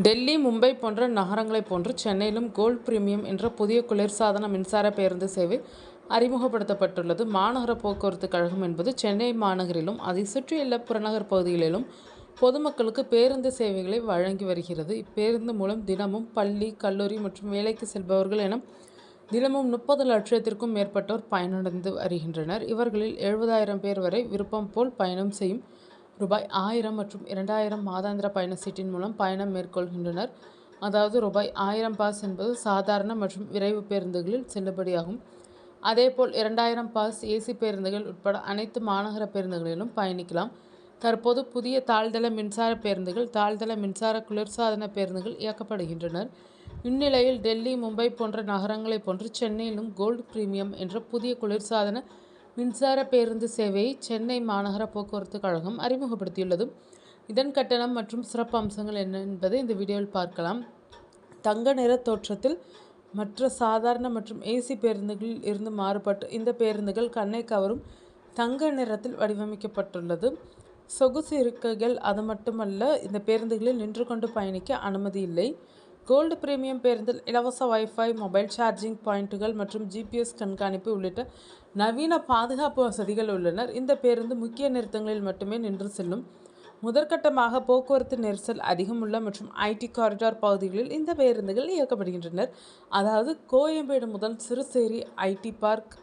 டெல்லி, மும்பை போன்ற நகரங்களைப் போன்று சென்னையிலும் கோல்ட் பிரீமியம் என்ற புதிய குளிர்சாதன மின்சார பேருந்து சேவை அறிமுகப்படுத்தப்பட்டுள்ளது. மாநகர போக்குவரத்து கழகம் என்பது சென்னை மாநகரிலும் அதை சுற்றியுள்ள புறநகர் பகுதிகளிலும் பொதுமக்களுக்கு பேருந்து சேவைகளை வழங்கி வருகிறது. இப்பேருந்து மூலம் தினமும் பள்ளி, கல்லூரி மற்றும் வேலைக்கு செல்பவர்கள் என தினமும் 30 லட்சத்திற்கும் மேற்பட்டோர் பயனடைந்து வருகின்றனர். இவர்களில் 70,000 பேர் வரை விருப்பம் போல் பயணம் செய்யும் ரூபாய் 1000 மற்றும் 2000 மாதாந்திர பயண சீட்டின் மூலம் பயணம் மேற்கொள்கின்றனர். அதாவது ரூபாய் 1000 பாஸ் என்பது சாதாரண மற்றும் விரைவு பேருந்துகளில் செல்லுபடியாகும். அதேபோல் 2000 பாஸ் ஏசி பேருந்துகள் உட்பட அனைத்து மாநகர பேருந்துகளிலும் பயணிக்கலாம். தற்போது புதிய தாழ்தள மின்சார பேருந்துகள், தாழ்தள மின்சார குளிர்சாதன பேருந்துகள் இயக்கப்படுகின்றன. இந்நிலையில் டெல்லி, மும்பை போன்ற நகரங்களைப் போன்று சென்னையிலும் கோல்ட் பிரீமியம் என்ற புதிய குளிர்சாதன மின்சார பேருந்து சேவையை சென்னை மாநகர போக்குவரத்து கழகம் அறிமுகப்படுத்தியுள்ளது. இதன் கட்டணம் மற்றும் சிறப்பு அம்சங்கள் என்ன என்பதை இந்த வீடியோவில் பார்க்கலாம். தங்க நிற தோற்றத்தில் மற்ற சாதாரண மற்றும் ஏசி பேருந்துகளில் இருந்து மாறுபட்டு இந்த பேருந்துகள் கண்ணை கவரும் தங்க நிறத்தில் வடிவமைக்கப்பட்டுள்ளது. சொகுசு இருக்கைகள். அது மட்டுமல்ல, இந்த பேருந்துகளில் நின்று கொண்டு பயணிக்க அனுமதி இல்லை. கோல்டு பிரீமியம் பேருந்தில் இலவச வைஃபை, மொபைல் சார்ஜிங் பாயிண்டுகள் மற்றும் GPS கண்காணிப்பு உள்ளிட்ட நவீன பாதுகாப்பு வசதிகள் உள்ளன. இந்த பேருந்து முக்கிய நிறுத்தங்களில் மட்டுமே நின்று செல்லும். முதற்கட்டமாக போக்குவரத்து நெரிசல் அதிகம் உள்ள மற்றும் IT காரிடார் பகுதிகளில் இந்த பேருந்துகள் இயக்கப்படுகின்றன. அதாவது கோயம்பேடு முதல் சிறுசேரி IT பார்க்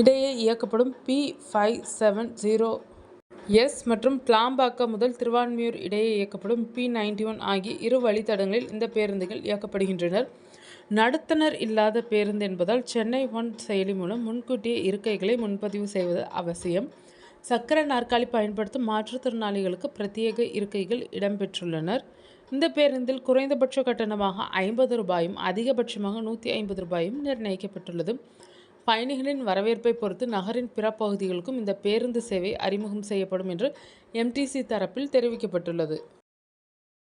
இடையே இயக்கப்படும் P570S மற்றும் கிளாம்பாக்கம் முதல் திருவான்மியூர் இடையே இயக்கப்படும் P91 ஆகிய இரு வழித்தடங்களில் இந்த பேருந்துகள் இயக்கப்படுகின்றன. நடத்துனர் இல்லாத பேருந்து என்பதால் சென்னை ஒன் செயலி மூலம் முன்கூட்டியே இருக்கைகளை முன்பதிவு செய்வது அவசியம். சக்கர நாற்காலி பயன்படுத்தும் மாற்றுத்திறனாளிகளுக்கு பிரத்யேக இருக்கைகள் இடம்பெற்றுள்ளனர். இந்த பேருந்தில் குறைந்தபட்ச கட்டணமாக 50 ரூபாயும் அதிகபட்சமாக 150 ரூபாயும் நிர்ணயிக்கப்பட்டுள்ளது. பயணிகளின் வரவேற்பை பொறுத்து நகரின் பிற பகுதிகளுக்கும் இந்த பேருந்து சேவை அறிமுகம் செய்யப்படும் என்று MTC தரப்பில் தெரிவிக்கப்பட்டுள்ளது.